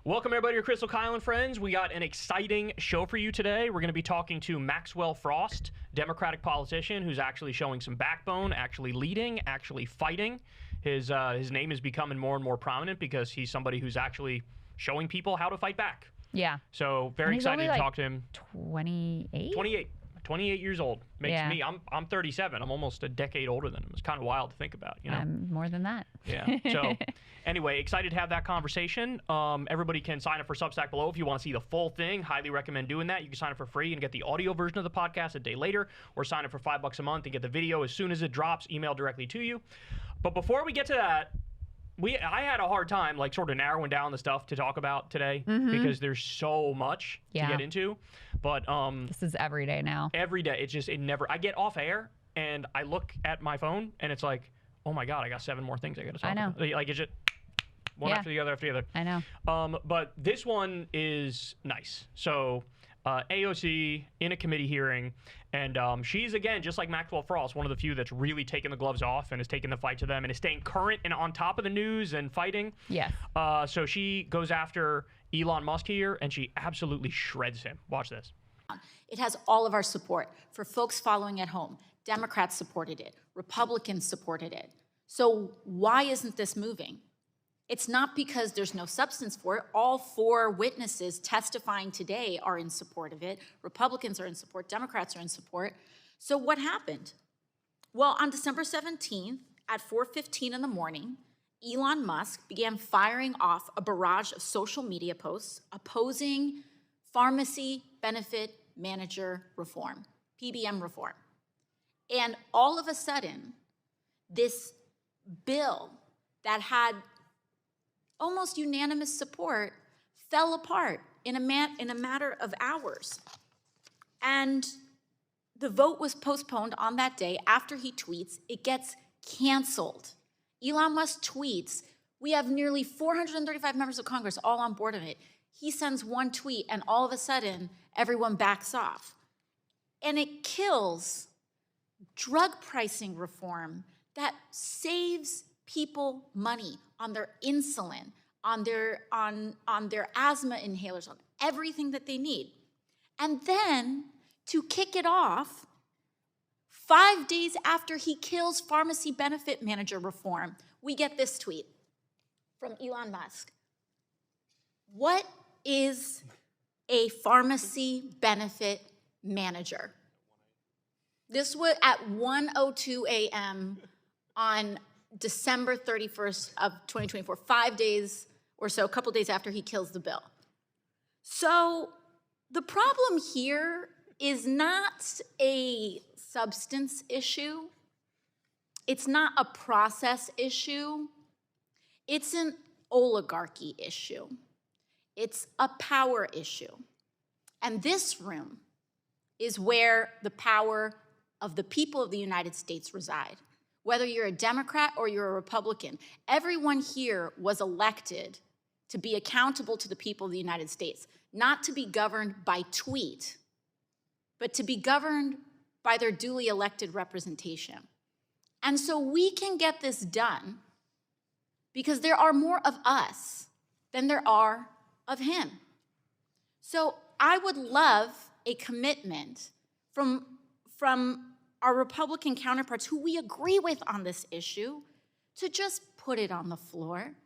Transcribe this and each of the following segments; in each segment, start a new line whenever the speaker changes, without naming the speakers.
Welcome, everybody, to Crystal, Kyle, and Friends. We got an exciting show for you today. We're going to be talking to Maxwell Frost, Democratic politician who's actually showing some backbone, actually leading, actually fighting. His name is becoming more and more prominent because he's somebody who's actually showing people how to fight back.
Yeah.
So very excited to talk to him.
28?
28 years old. Makes me, I'm 37. I'm almost a decade older than him. It's kind of wild to think about, you know?
I'm more than that.
Yeah. So anyway, excited to have that conversation. Everybody can sign up for Substack below if you want to see the full thing. Highly recommend doing that. You can sign up for free and get the audio version of the podcast a day later, or sign up for $5 a month and get the video as soon as it drops, emailed directly to you. But before we get to that, I had a hard time, like, sort of narrowing down the stuff to talk about today because there's so much to get into. But
this is every day now.
Every day, I get off air and I look at my phone and it's like, oh my God, I got 7 more things I got to talk about. Like, it's just one after the other after the other.
I know.
But this one is nice. So AOC in a committee hearing, and she's, again, just like Maxwell Frost, one of the few that's really taken the gloves off and is taking the fight to them and is staying current and on top of the news and fighting.
Yes.
So she goes after Elon Musk here, and she absolutely shreds him. Watch this.
It has all of our support. For folks following at home, Democrats supported it. Republicans supported it. So why isn't this moving? It's not because there's no substance for it. All 4 witnesses testifying today are in support of it. Republicans are in support. Democrats are in support. So what happened? Well, on December 17th at 4:15 in the morning, Elon Musk began firing off a barrage of social media posts opposing pharmacy benefit manager reform, PBM reform. And all of a sudden, this bill that had almost unanimous support fell apart in a matter of hours. And the vote was postponed on that day. After he tweets, it gets canceled. Elon Musk tweets, we have nearly 435 members of Congress all on board of it. He sends one tweet and all of a sudden, everyone backs off. And it kills drug pricing reform that saves people money on their insulin, on their asthma inhalers, on everything that they need. And then, to kick it off, 5 days after he kills pharmacy benefit manager reform, we get this tweet from Elon Musk. What is a pharmacy benefit manager? This was at 1:02 a.m. on December 31st of 2024, 5 days or so, a couple days after he kills the bill. So the problem here is not a substance issue. It's not a process issue. It's an oligarchy issue. It's a power issue. And this room is where the power of the people of the United States reside. Whether you're a Democrat or you're a Republican, everyone here was elected to be accountable to the people of the United States, not to be governed by tweet, but to be governed by their duly elected representation. And so we can get this done because there are more of us than there are of him. So I would love a commitment from our Republican counterparts who we agree with on this issue to just put it on the floor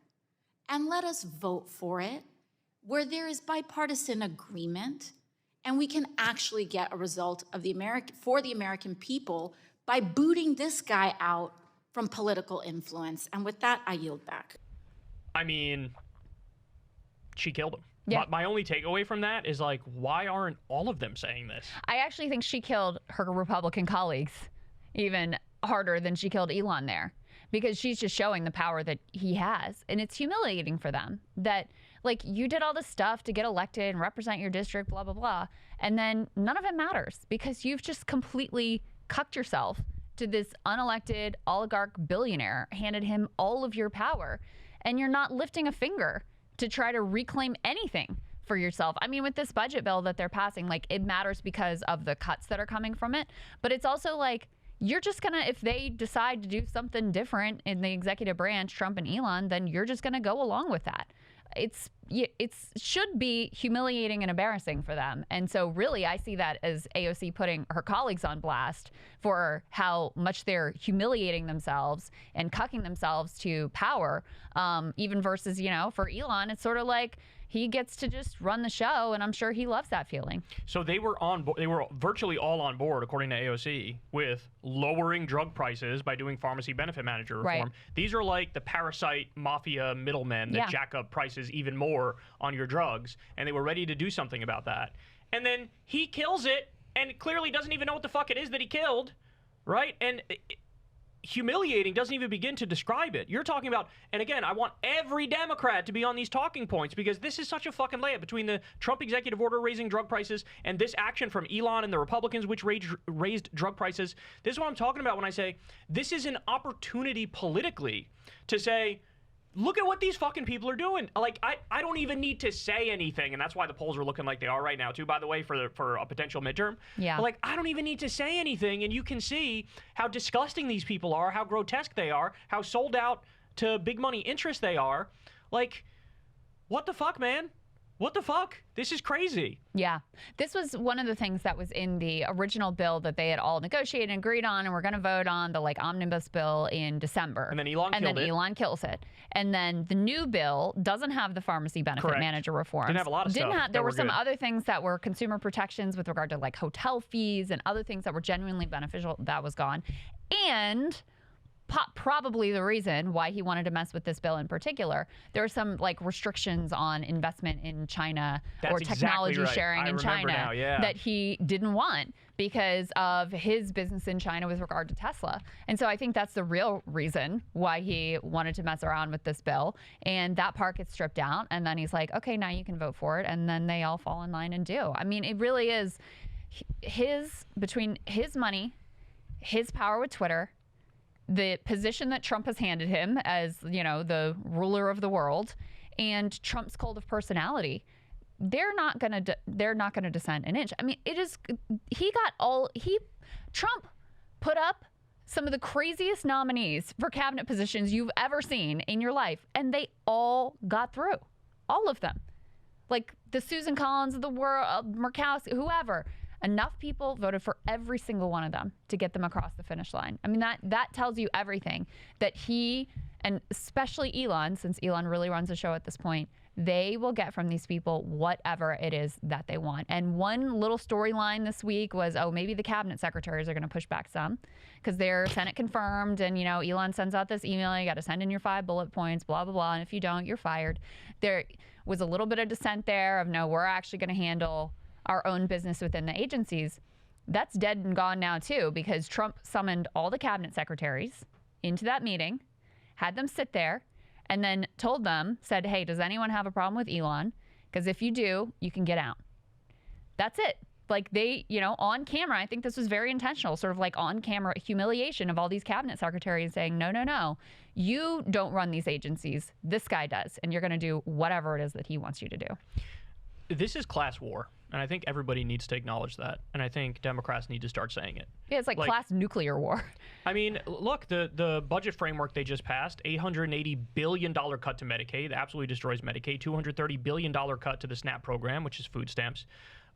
and let us vote for it where there is bipartisan agreement and we can actually get a result of for the American people by booting this guy out from political influence. And with that, I yield back.
I mean, she killed him.
Yeah.
My only takeaway from that is, like, why aren't all of them saying this?
I actually think she killed her Republican colleagues even harder than she killed Elon there, because she's just showing the power that he has. And it's humiliating for them that, like, you did all this stuff to get elected and represent your district, blah, blah, blah. And then none of it matters because you've just completely cucked yourself to this unelected oligarch billionaire, handed him all of your power, and you're not lifting a finger to try to reclaim anything for yourself. I mean, with this budget bill that they're passing, like, it matters because of the cuts that are coming from it. But it's also like, you're just gonna, if they decide to do something different in the executive branch, Trump and Elon, then you're just gonna go along with that. It's it should be humiliating and embarrassing for them. And so really, I see that as AOC putting her colleagues on blast for how much they're humiliating themselves and cucking themselves to power, even versus, for Elon, it's sort of like he gets to just run the show, and I'm sure he loves that feeling.
So they were they were virtually all on board, according to AOC, with lowering drug prices by doing pharmacy benefit manager reform.
Right.
These are like the parasite mafia middlemen that jack up prices even more on your drugs, and they were ready to do something about that. And then he kills it, and clearly doesn't even know what the fuck it is that he killed, right? And humiliating doesn't even begin to describe it. You're talking about, and again, I want every Democrat to be on these talking points, because this is such a fucking layup between the Trump executive order raising drug prices and this action from Elon and the Republicans, which raised drug prices. This is what I'm talking about when I say this is an opportunity politically to say, look at what these fucking people are doing. Like, I don't even need to say anything, and that's why the polls are looking like they are right now, too, by the way, for a potential midterm.
Yeah.
But, like, I don't even need to say anything, and you can see how disgusting these people are, how grotesque they are, how sold out to big money interests they are. Like, what the fuck, man? What the fuck? This is crazy.
Yeah. This was one of the things that was in the original bill that they had all negotiated and agreed on, and we're going to vote on the omnibus bill in December.
And then Elon killed it.
Elon kills it. And then the new bill doesn't have the pharmacy benefit manager reforms.
Didn't have a lot of stuff.
There were some other things that were consumer protections with regard to like hotel fees and other things that were genuinely beneficial. That was gone. And probably the reason why he wanted to mess with this bill in particular, there were some like restrictions on investment in China or technology sharing in China that he didn't want because of his business in China with regard to Tesla. And so I think that's the real reason why he wanted to mess around with this bill. And that part gets stripped out. And then he's like, okay, now you can vote for it. And then they all fall in line and do. I mean, it really is between his money, his power with Twitter, the position that Trump has handed him as, the ruler of the world, and Trump's cult of personality, they're not going to dissent an inch. I mean, Trump put up some of the craziest nominees for cabinet positions you've ever seen in your life, and they all got through. All of them. Like the Susan Collins of the world, Murkowski, whoever. Enough people voted for every single one of them to get them across the finish line. I mean, that tells you everything, that he, and especially Elon, since Elon really runs the show at this point, they will get from these people whatever it is that they want. And one little storyline this week was, maybe the cabinet secretaries are going to push back some because they're Senate confirmed. And, Elon sends out this email, you got to send in your 5 bullet points, blah, blah, blah. And if you don't, you're fired. There was a little bit of dissent there of, no, we're actually going to handle our own business within the agencies. That's dead and gone now too, because Trump summoned all the cabinet secretaries into that meeting, had them sit there, and then said, hey, does anyone have a problem with Elon? Because if you do, you can get out. That's it. Like they, on camera, I think this was very intentional, sort of like on camera humiliation of all these cabinet secretaries saying, no, you don't run these agencies. This guy does. And you're going to do whatever it is that he wants you to do.
This is class war. And I think everybody needs to acknowledge that. And I think Democrats need to start saying it.
Yeah, it's like class nuclear war.
I mean, look, the budget framework they just passed, $880 billion cut to Medicaid, absolutely destroys Medicaid, $230 billion cut to the SNAP program, which is food stamps.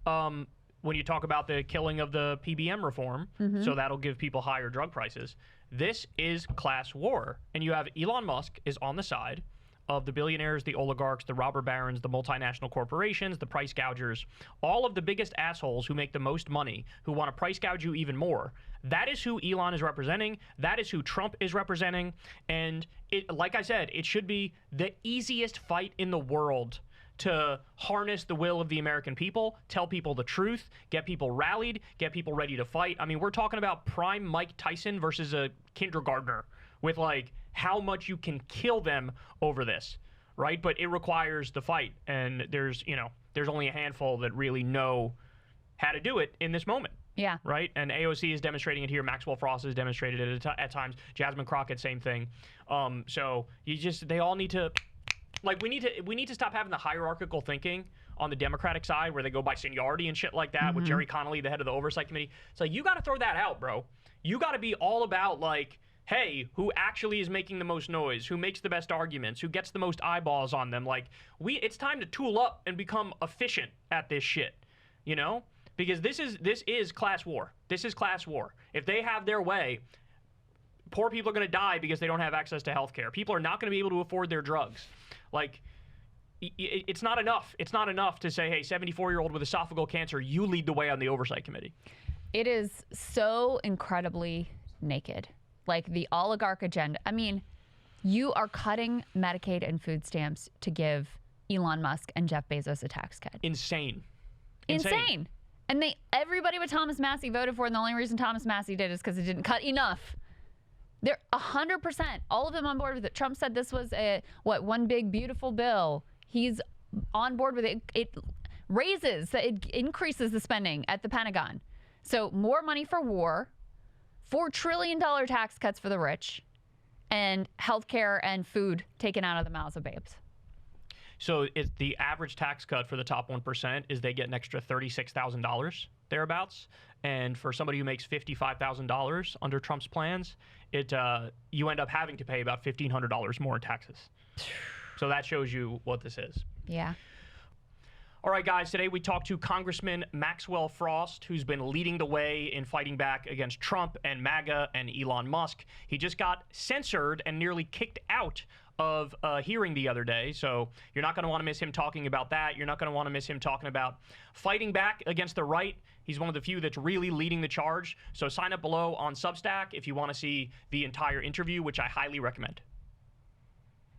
When you talk about the killing of the PBM reform, so that'll give people higher drug prices, this is class war. And you have Elon Musk is on the side of the billionaires, the oligarchs, the robber barons, the multinational corporations, the price gougers, all of the biggest assholes who make the most money, who want to price gouge you even more. That is who Elon is representing. That is who Trump is representing. And like I said, it should be the easiest fight in the world to harness the will of the American people, tell people the truth, get people rallied, get people ready to fight. I mean, we're talking about prime Mike Tyson versus a kindergartner with like how much you can kill them over this, right? But it requires the fight. And there's only a handful that really know how to do it in this moment.
Yeah. Right?
And AOC is demonstrating it here. Maxwell Frost has demonstrated it at times. Jasmine Crockett, same thing. So they all need to, like, we need to stop having the hierarchical thinking on the Democratic side where they go by seniority and shit like that with Jerry Connolly, the head of the Oversight Committee. It's like, you got to throw that out, bro. You got to be all about, like, hey, who actually is making the most noise, who makes the best arguments, who gets the most eyeballs on them. Like, it's time to tool up and become efficient at this shit, you know? Because this is class war. This is class war. If they have their way, poor people are going to die because they don't have access to health care. People are not going to be able to afford their drugs. Like, it's not enough. It's not enough to say, hey, 74-year-old with esophageal cancer, you lead the way on the oversight committee.
It is so incredibly naked. Like the oligarch agenda. I mean, you are cutting Medicaid and food stamps to give Elon Musk and Jeff Bezos a tax cut.
Insane.
And everybody but Thomas Massey voted for it, and the only reason Thomas Massey did is because it didn't cut enough. They're 100%, all of them on board with it. Trump said this was one big beautiful bill. He's on board with it. It increases the spending at the Pentagon. So more money for war, $4 trillion tax cuts for the rich, and healthcare and food taken out of the mouths of babes.
So the average tax cut for the top 1% is they get an extra $36,000 thereabouts. And for somebody who makes $55,000 under Trump's plans, you end up having to pay about $1,500 more in taxes. So that shows you what this is.
Yeah.
All right, guys, today we talked to Congressman Maxwell Frost, who's been leading the way in fighting back against Trump and MAGA and Elon Musk. He just got censored and nearly kicked out of a hearing the other day, so you're not going to want to miss him talking about that. You're not going to want to miss him talking about fighting back against the right. He's one of the few that's really leading the charge. So sign up below on Substack if you want to see the entire interview, which I highly recommend.